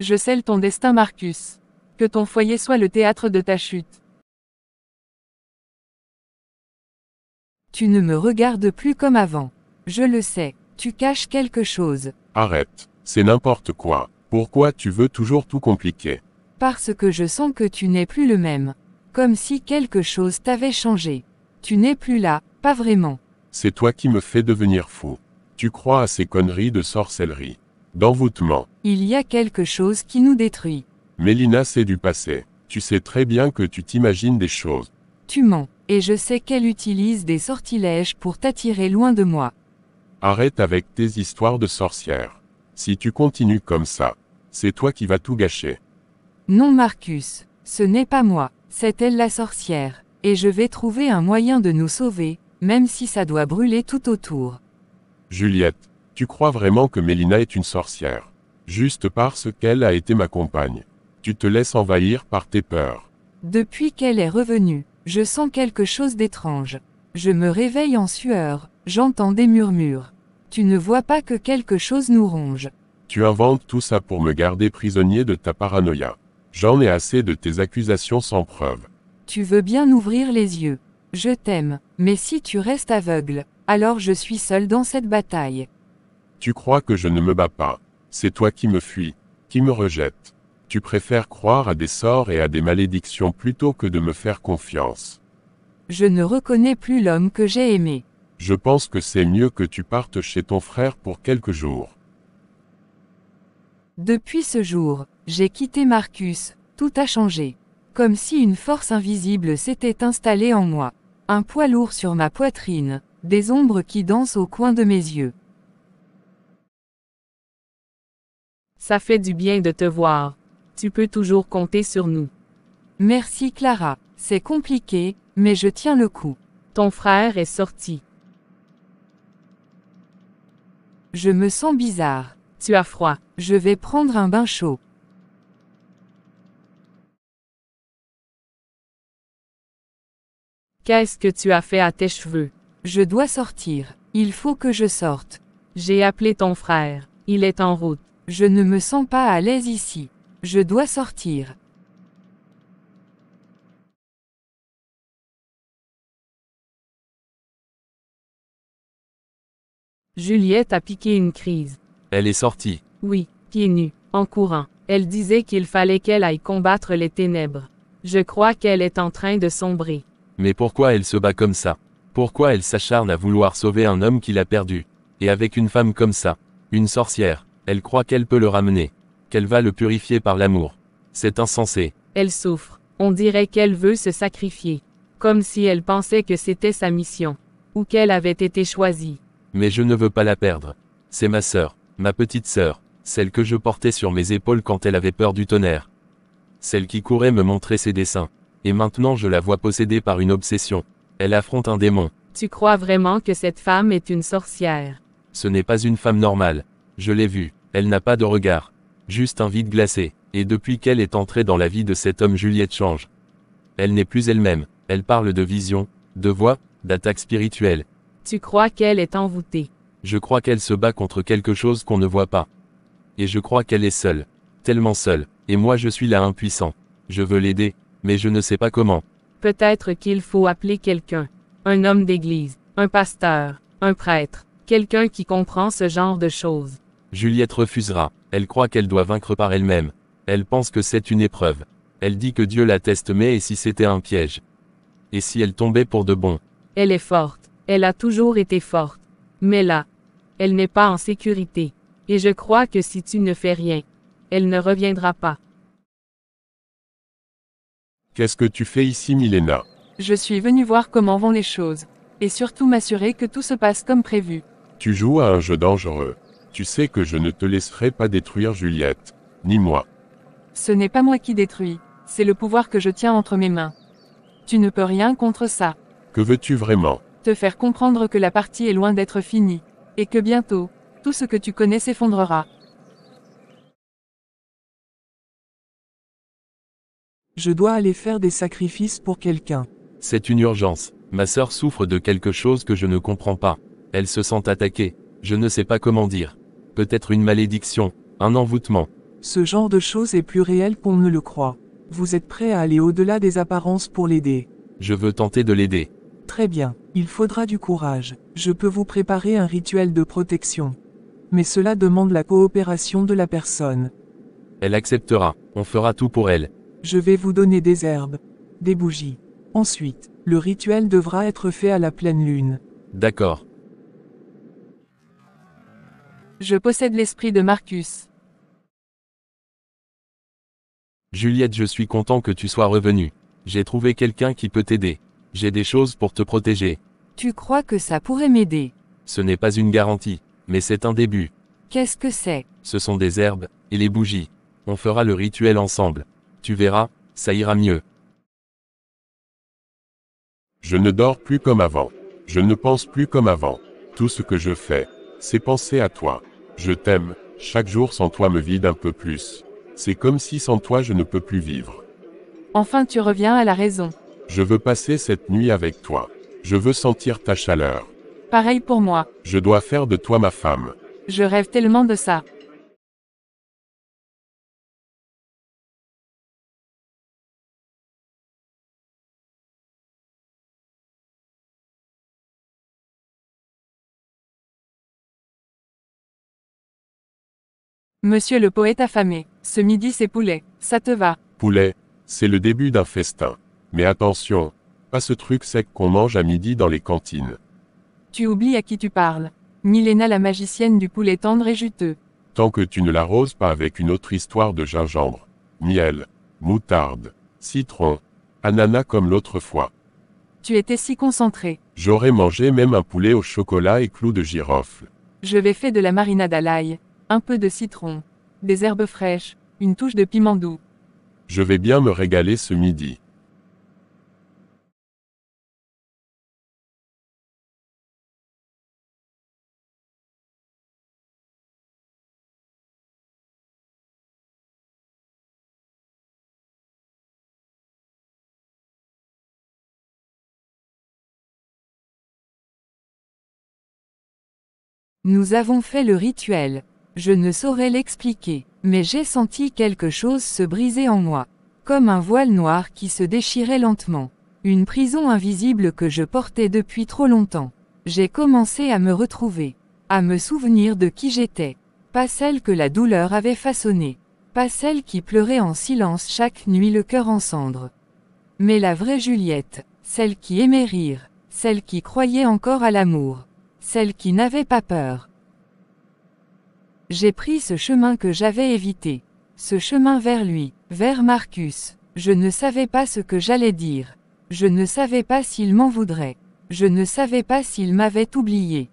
Je scelle ton destin, Marcus. Que ton foyer soit le théâtre de ta chute. Tu ne me regardes plus comme avant. Je le sais, tu caches quelque chose. Arrête, c'est n'importe quoi. Pourquoi tu veux toujours tout compliquer? Parce que je sens que tu n'es plus le même. Comme si quelque chose t'avait changé. Tu n'es plus là, pas vraiment. C'est toi qui me fais devenir fou. Tu crois à ces conneries de sorcellerie, d'envoûtement. Il y a quelque chose qui nous détruit. Mélina, c'est du passé. Tu sais très bien que tu t'imagines des choses. Tu mens, et je sais qu'elle utilise des sortilèges pour t'attirer loin de moi. Arrête avec tes histoires de sorcières. Si tu continues comme ça, c'est toi qui vas tout gâcher. Non, Marcus, ce n'est pas moi, c'est elle la sorcière, et je vais trouver un moyen de nous sauver, même si ça doit brûler tout autour. Juliette, tu crois vraiment que Mélina est une sorcière? Juste parce qu'elle a été ma compagne. Tu te laisses envahir par tes peurs. Depuis qu'elle est revenue, je sens quelque chose d'étrange. Je me réveille en sueur, j'entends des murmures. Tu ne vois pas que quelque chose nous ronge. Tu inventes tout ça pour me garder prisonnier de ta paranoïa. J'en ai assez de tes accusations sans preuve. Tu veux bien ouvrir les yeux. Je t'aime, mais si tu restes aveugle, alors je suis seul dans cette bataille. Tu crois que je ne me bats pas. C'est toi qui me fuis, qui me rejette. Tu préfères croire à des sorts et à des malédictions plutôt que de me faire confiance. Je ne reconnais plus l'homme que j'ai aimé. Je pense que c'est mieux que tu partes chez ton frère pour quelques jours. Depuis ce jour, j'ai quitté Marcus, tout a changé. Comme si une force invisible s'était installée en moi. Un poids lourd sur ma poitrine, des ombres qui dansent au coin de mes yeux. Ça fait du bien de te voir. Tu peux toujours compter sur nous. Merci Clara, c'est compliqué, mais je tiens le coup. Ton frère est sorti. Je me sens bizarre. Tu as froid. Je vais prendre un bain chaud. Qu'est-ce que tu as fait à tes cheveux? Je dois sortir. Il faut que je sorte. J'ai appelé ton frère. Il est en route. Je ne me sens pas à l'aise ici. Je dois sortir. Juliette a piqué une crise. Elle est sortie. Oui, pieds nus, en courant. Elle disait qu'il fallait qu'elle aille combattre les ténèbres. Je crois qu'elle est en train de sombrer. Mais pourquoi elle se bat comme ça? Pourquoi elle s'acharne à vouloir sauver un homme qu'il a perdu? Et avec une femme comme ça, une sorcière, elle croit qu'elle peut le ramener, qu'elle va le purifier par l'amour. C'est insensé. Elle souffre. On dirait qu'elle veut se sacrifier. Comme si elle pensait que c'était sa mission. Ou qu'elle avait été choisie. Mais je ne veux pas la perdre. C'est ma sœur, ma petite sœur, celle que je portais sur mes épaules quand elle avait peur du tonnerre. Celle qui courait me montrer ses dessins. Et maintenant je la vois possédée par une obsession. Elle affronte un démon. Tu crois vraiment que cette femme est une sorcière? Ce n'est pas une femme normale. Je l'ai vue. Elle n'a pas de regard. Juste un vide glacé. Et depuis qu'elle est entrée dans la vie de cet homme, Juliette change. Elle n'est plus elle-même. Elle parle de vision, de voix, d'attaque spirituelle. Tu crois qu'elle est envoûtée? Je crois qu'elle se bat contre quelque chose qu'on ne voit pas. Et je crois qu'elle est seule. Tellement seule. Et moi je suis là impuissant. Je veux l'aider, mais je ne sais pas comment. Peut-être qu'il faut appeler quelqu'un. Un homme d'église, un pasteur, un prêtre, quelqu'un qui comprend ce genre de choses. Juliette refusera. Elle croit qu'elle doit vaincre par elle-même. Elle pense que c'est une épreuve. Elle dit que Dieu la teste, mais et si c'était un piège? Et si elle tombait pour de bon? Elle est forte. Elle a toujours été forte. Mais là, elle n'est pas en sécurité. Et je crois que si tu ne fais rien, elle ne reviendra pas. Qu'est-ce que tu fais ici, Milena? Je suis venue voir comment vont les choses. Et surtout m'assurer que tout se passe comme prévu. Tu joues à un jeu dangereux. Tu sais que je ne te laisserai pas détruire Juliette, ni moi. Ce n'est pas moi qui détruis, c'est le pouvoir que je tiens entre mes mains. Tu ne peux rien contre ça. Que veux-tu vraiment? Te faire comprendre que la partie est loin d'être finie. Et que bientôt, tout ce que tu connais s'effondrera. Je dois aller faire des sacrifices pour quelqu'un. C'est une urgence. Ma sœur souffre de quelque chose que je ne comprends pas. Elle se sent attaquée. Je ne sais pas comment dire. Peut-être une malédiction, un envoûtement. Ce genre de choses est plus réel qu'on ne le croit. Vous êtes prêt à aller au-delà des apparences pour l'aider. Je veux tenter de l'aider. Très bien, il faudra du courage. Je peux vous préparer un rituel de protection. Mais cela demande la coopération de la personne. Elle acceptera, on fera tout pour elle. Je vais vous donner des herbes, des bougies. Ensuite, le rituel devra être fait à la pleine lune. D'accord. Je possède l'esprit de Marcus. Juliette, je suis content que tu sois revenue. J'ai trouvé quelqu'un qui peut t'aider. J'ai des choses pour te protéger. Tu crois que ça pourrait m'aider? Ce n'est pas une garantie, mais c'est un début. Qu'est-ce que c'est? Ce sont des herbes, et les bougies. On fera le rituel ensemble. Tu verras, ça ira mieux. Je ne dors plus comme avant. Je ne pense plus comme avant. Tout ce que je fais, c'est penser à toi. Je t'aime, chaque jour sans toi me vide un peu plus. C'est comme si sans toi je ne peux plus vivre. Enfin tu reviens à la raison. Je veux passer cette nuit avec toi. Je veux sentir ta chaleur. Pareil pour moi. Je dois faire de toi ma femme. Je rêve tellement de ça. Monsieur le poète affamé, ce midi c'est poulet, ça te va? Poulet, c'est le début d'un festin. Mais attention, pas ce truc sec qu'on mange à midi dans les cantines. Tu oublies à qui tu parles. Milena la magicienne du poulet tendre et juteux. Tant que tu ne l'arroses pas avec une autre histoire de gingembre, miel, moutarde, citron, ananas comme l'autre fois. Tu étais si concentré. J'aurais mangé même un poulet au chocolat et clous de girofle. Je vais faire de la marinade à l'ail, un peu de citron, des herbes fraîches, une touche de piment doux. Je vais bien me régaler ce midi. Nous avons fait le rituel. Je ne saurais l'expliquer, mais j'ai senti quelque chose se briser en moi. Comme un voile noir qui se déchirait lentement. Une prison invisible que je portais depuis trop longtemps. J'ai commencé à me retrouver. À me souvenir de qui j'étais. Pas celle que la douleur avait façonnée. Pas celle qui pleurait en silence chaque nuit le cœur en cendres. Mais la vraie Juliette, celle qui aimait rire, celle qui croyait encore à l'amour. Celle qui n'avait pas peur. J'ai pris ce chemin que j'avais évité. Ce chemin vers lui, vers Marcus. Je ne savais pas ce que j'allais dire. Je ne savais pas s'il m'en voudrait. Je ne savais pas s'il m'avait oublié.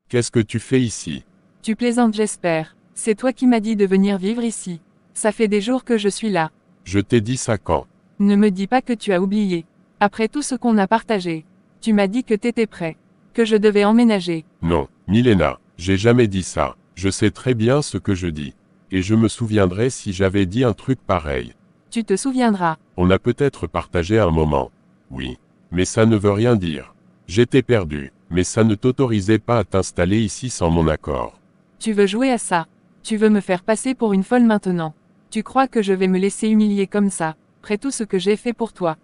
Qu'est-ce que tu fais ici? Tu plaisantes j'espère. C'est toi qui m'as dit de venir vivre ici. Ça fait des jours que je suis là. Je t'ai dit ça quand? Ne me dis pas que tu as oublié. Après tout ce qu'on a partagé. Tu m'as dit que t'étais prêt. Que je devais emménager. Non, Milena, j'ai jamais dit ça. Je sais très bien ce que je dis. Et je me souviendrai si j'avais dit un truc pareil. Tu te souviendras. On a peut-être partagé un moment. Oui. Mais ça ne veut rien dire. J'étais perdu, mais ça ne t'autorisait pas à t'installer ici sans mon accord. Tu veux jouer à ça. Tu veux me faire passer pour une folle maintenant. Tu crois que je vais me laisser humilier comme ça, après tout ce que j'ai fait pour toi.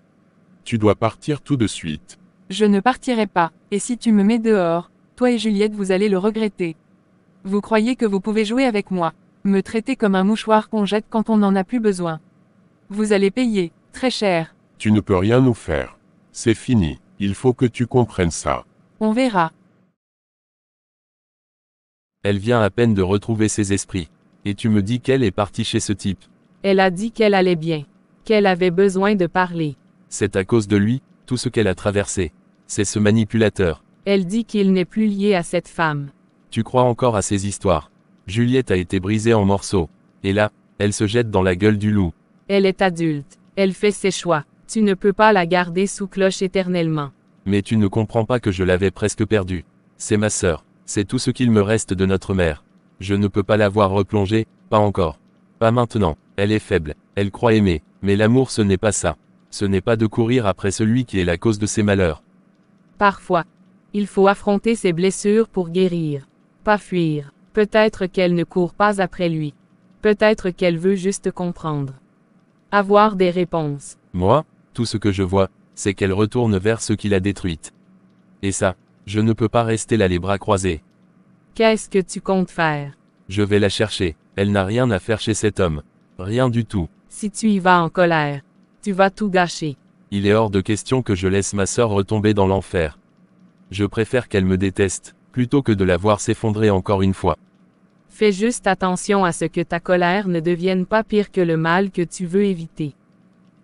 Tu dois partir tout de suite. Je ne partirai pas, et si tu me mets dehors, toi et Juliette vous allez le regretter. Vous croyez que vous pouvez jouer avec moi, me traiter comme un mouchoir qu'on jette quand on n'en a plus besoin. Vous allez payer, très cher. Tu ne peux rien nous faire. C'est fini, il faut que tu comprennes ça. On verra. Elle vient à peine de retrouver ses esprits. Et tu me dis qu'elle est partie chez ce type. Elle a dit qu'elle allait bien, qu'elle avait besoin de parler. C'est à cause de lui, tout ce qu'elle a traversé. C'est ce manipulateur. Elle dit qu'il n'est plus lié à cette femme. Tu crois encore à ces histoires. Juliette a été brisée en morceaux. Et là, elle se jette dans la gueule du loup. Elle est adulte. Elle fait ses choix. Tu ne peux pas la garder sous cloche éternellement. Mais tu ne comprends pas que je l'avais presque perdue. C'est ma sœur. C'est tout ce qu'il me reste de notre mère. Je ne peux pas la voir replonger, pas encore. Pas maintenant. Elle est faible. Elle croit aimer. Mais l'amour ce n'est pas ça. Ce n'est pas de courir après celui qui est la cause de ses malheurs. Parfois, il faut affronter ses blessures pour guérir. Pas fuir. Peut-être qu'elle ne court pas après lui. Peut-être qu'elle veut juste comprendre. Avoir des réponses. Moi, tout ce que je vois, c'est qu'elle retourne vers ce qui l'a détruite. Et ça, je ne peux pas rester là les bras croisés. Qu'est-ce que tu comptes faire? Je vais la chercher, elle n'a rien à faire chez cet homme. Rien du tout. Si tu y vas en colère, tu vas tout gâcher. Il est hors de question que je laisse ma sœur retomber dans l'enfer. Je préfère qu'elle me déteste, plutôt que de la voir s'effondrer encore une fois. Fais juste attention à ce que ta colère ne devienne pas pire que le mal que tu veux éviter.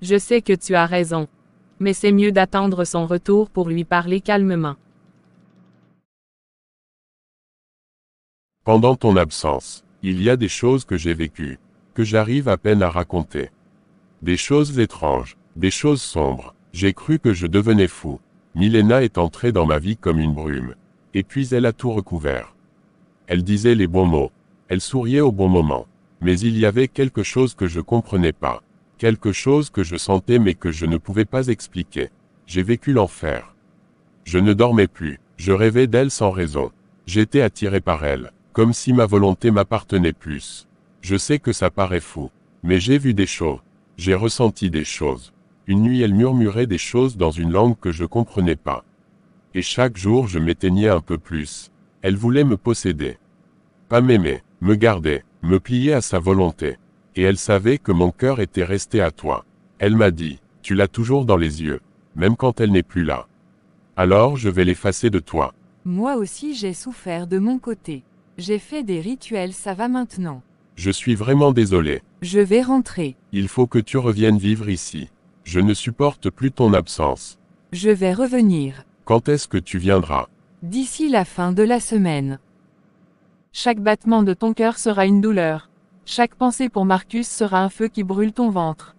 Je sais que tu as raison. Mais c'est mieux d'attendre son retour pour lui parler calmement. Pendant ton absence, il y a des choses que j'ai vécues, que j'arrive à peine à raconter. Des choses étranges, des choses sombres. J'ai cru que je devenais fou. Milena est entrée dans ma vie comme une brume. Et puis elle a tout recouvert. Elle disait les bons mots. Elle souriait au bon moment. Mais il y avait quelque chose que je comprenais pas. Quelque chose que je sentais mais que je ne pouvais pas expliquer. J'ai vécu l'enfer. Je ne dormais plus. Je rêvais d'elle sans raison. J'étais attiré par elle, comme si ma volonté m'appartenait plus. Je sais que ça paraît fou. Mais j'ai vu des choses. J'ai ressenti des choses. Une nuit elle murmurait des choses dans une langue que je comprenais pas. Et chaque jour je m'éteignais un peu plus. Elle voulait me posséder. Pas m'aimer, me garder, me plier à sa volonté. Et elle savait que mon cœur était resté à toi. Elle m'a dit, tu l'as toujours dans les yeux, même quand elle n'est plus là. Alors je vais l'effacer de toi. Moi aussi j'ai souffert de mon côté. J'ai fait des rituels, ça va maintenant. Je suis vraiment désolé. Je vais rentrer. Il faut que tu reviennes vivre ici. Je ne supporte plus ton absence. Je vais revenir. Quand est-ce que tu viendras? D'ici la fin de la semaine. Chaque battement de ton cœur sera une douleur. Chaque pensée pour Marcus sera un feu qui brûle ton ventre.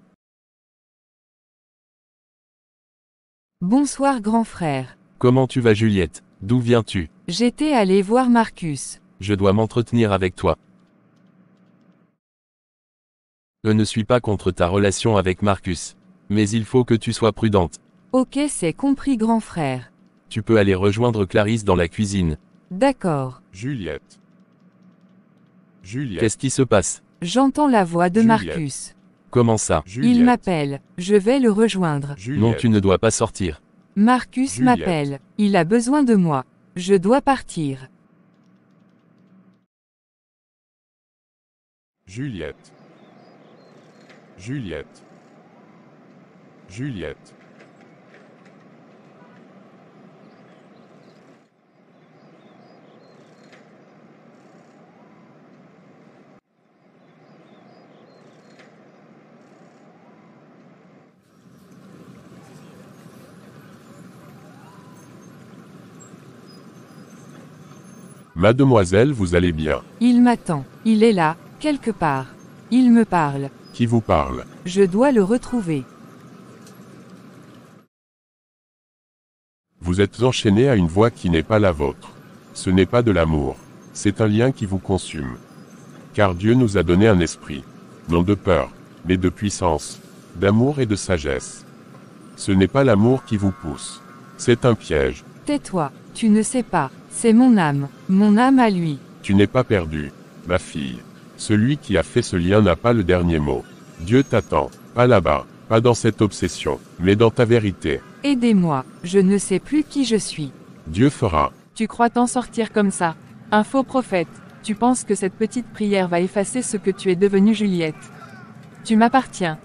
Bonsoir grand frère. Comment tu vas Juliette? D'où viens-tu? J'étais allé voir Marcus. Je dois m'entretenir avec toi. Je ne suis pas contre ta relation avec Marcus. Mais il faut que tu sois prudente. Ok, c'est compris grand frère. Tu peux aller rejoindre Clarisse dans la cuisine. D'accord. Juliette. Juliette. Qu'est-ce qui se passe? J'entends la voix de Juliette. Marcus. Comment ça? Juliette. Il m'appelle. Je vais le rejoindre. Juliette. Non, tu ne dois pas sortir. Marcus Juliette. m'appelle. Il a besoin de moi. Je dois partir. Juliette. Juliette. Juliette. Mademoiselle, vous allez bien. Il m'attend. Il est là, quelque part. Il me parle. Qui vous parle? Je dois le retrouver. Vous êtes enchaîné à une voix qui n'est pas la vôtre. Ce n'est pas de l'amour. C'est un lien qui vous consume. Car Dieu nous a donné un esprit. Non de peur, mais de puissance, d'amour et de sagesse. Ce n'est pas l'amour qui vous pousse. C'est un piège. Tais-toi. Tu ne sais pas. C'est mon âme à lui. Tu n'es pas perdu, ma fille. Celui qui a fait ce lien n'a pas le dernier mot. Dieu t'attend, pas là-bas, pas dans cette obsession, mais dans ta vérité. Aidez-moi. Je ne sais plus qui je suis. Dieu fera. Tu crois t'en sortir comme ça? Un faux prophète. Tu penses que cette petite prière va effacer ce que tu es devenue Juliette. Tu m'appartiens.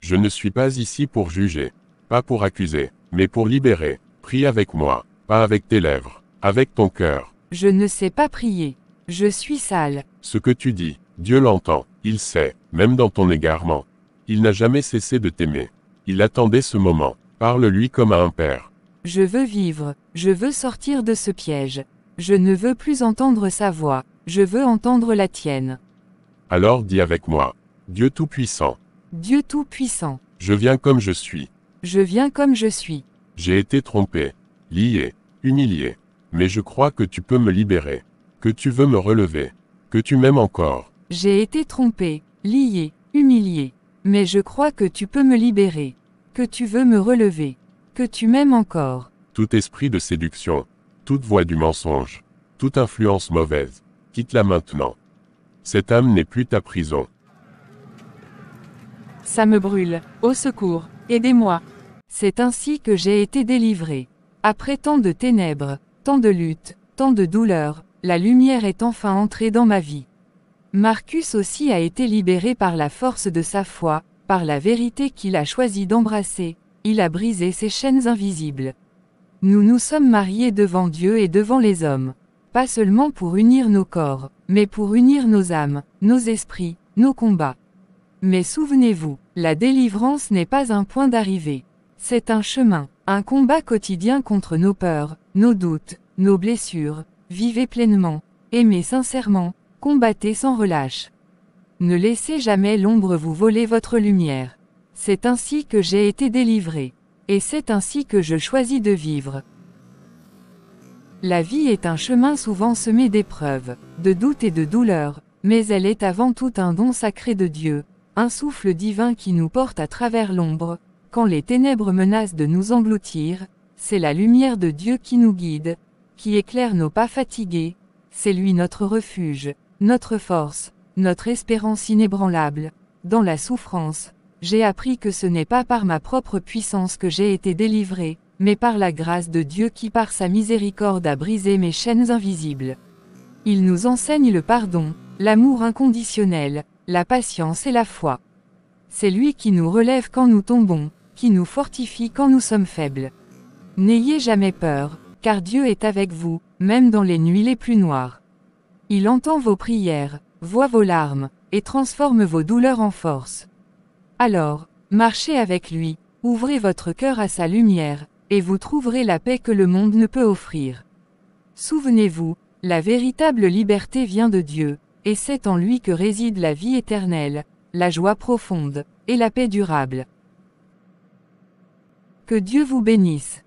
Je ne suis pas ici pour juger, pas pour accuser, mais pour libérer. Prie avec moi, pas avec tes lèvres, avec ton cœur. Je ne sais pas prier. Je suis sale. Ce que tu dis, Dieu l'entend, il sait, même dans ton égarement. Il n'a jamais cessé de t'aimer. Il attendait ce moment. Parle-lui comme à un père. Je veux vivre. Je veux sortir de ce piège. Je ne veux plus entendre sa voix. Je veux entendre la tienne. Alors dis avec moi. Dieu Tout-Puissant. Dieu Tout-Puissant. Je viens comme je suis. Je viens comme je suis. J'ai été trompé, lié, humilié. Mais je crois que tu peux me libérer. Que tu veux me relever. Que tu m'aimes encore. J'ai été trompé, lié, humilié. Mais je crois que tu peux me libérer. Que tu veux me relever. Que tu m'aimes encore. Tout esprit de séduction. Toute voix du mensonge. toute influence mauvaise. Quitte-la maintenant. Cette âme n'est plus ta prison. Ça me brûle. Au secours, aidez-moi. C'est ainsi que j'ai été délivré. Après tant de ténèbres, tant de luttes, tant de douleurs, la lumière est enfin entrée dans ma vie. Marcus aussi a été libéré par la force de sa foi, par la vérité qu'il a choisi d'embrasser, il a brisé ses chaînes invisibles. Nous nous sommes mariés devant Dieu et devant les hommes. Pas seulement pour unir nos corps, mais pour unir nos âmes, nos esprits, nos combats. Mais souvenez-vous, la délivrance n'est pas un point d'arrivée. C'est un chemin, un combat quotidien contre nos peurs, nos doutes, nos blessures. Vivez pleinement, aimez sincèrement, combattez sans relâche. Ne laissez jamais l'ombre vous voler votre lumière. C'est ainsi que j'ai été délivré. Et c'est ainsi que je choisis de vivre. La vie est un chemin souvent semé d'épreuves, de doutes et de douleurs, mais elle est avant tout un don sacré de Dieu, un souffle divin qui nous porte à travers l'ombre. Quand les ténèbres menacent de nous engloutir, c'est la lumière de Dieu qui nous guide, qui éclaire nos pas fatigués. C'est lui notre refuge, notre force, notre espérance inébranlable. Dans la souffrance, j'ai appris que ce n'est pas par ma propre puissance que j'ai été délivré, mais par la grâce de Dieu qui par sa miséricorde a brisé mes chaînes invisibles. Il nous enseigne le pardon, l'amour inconditionnel, la patience et la foi. C'est lui qui nous relève quand nous tombons, qui nous fortifie quand nous sommes faibles. N'ayez jamais peur, car Dieu est avec vous, même dans les nuits les plus noires. Il entend vos prières, voit vos larmes, et transforme vos douleurs en force. Alors, marchez avec lui, ouvrez votre cœur à sa lumière, et vous trouverez la paix que le monde ne peut offrir. Souvenez-vous, la véritable liberté vient de Dieu, et c'est en lui que réside la vie éternelle, la joie profonde, et la paix durable. Que Dieu vous bénisse.